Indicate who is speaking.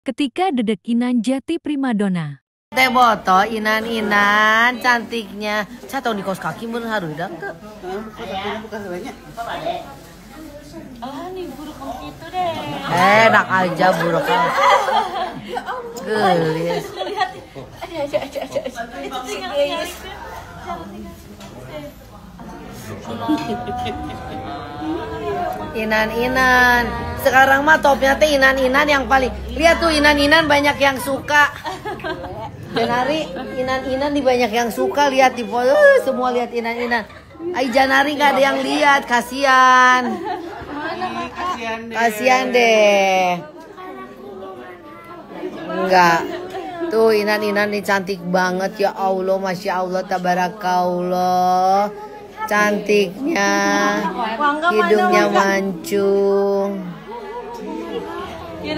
Speaker 1: Ketika dedek Inan jati primadona.
Speaker 2: Teh boto Inan cantiknya. Saya tahu di kos kaki mun harudak tuh.
Speaker 3: Ah, nih buruk gitu deh.
Speaker 2: Enak aja buruk. Gelis.
Speaker 3: Lihat. Aja. Itu tinggal
Speaker 2: Inan. Sekarang mah topnya teh Inan yang paling. Lihat tuh Inan banyak yang suka. Janari Inan di banyak yang suka, lihat di foto semua lihat Inan. Ai Janari gak ada yang lihat, kasihan. Kasihan deh. Enggak. Tuh Inan nih cantik banget ya Allah, Masya Allah, tabarakallah. Cantiknya, hidungnya mancung.
Speaker 3: Ya.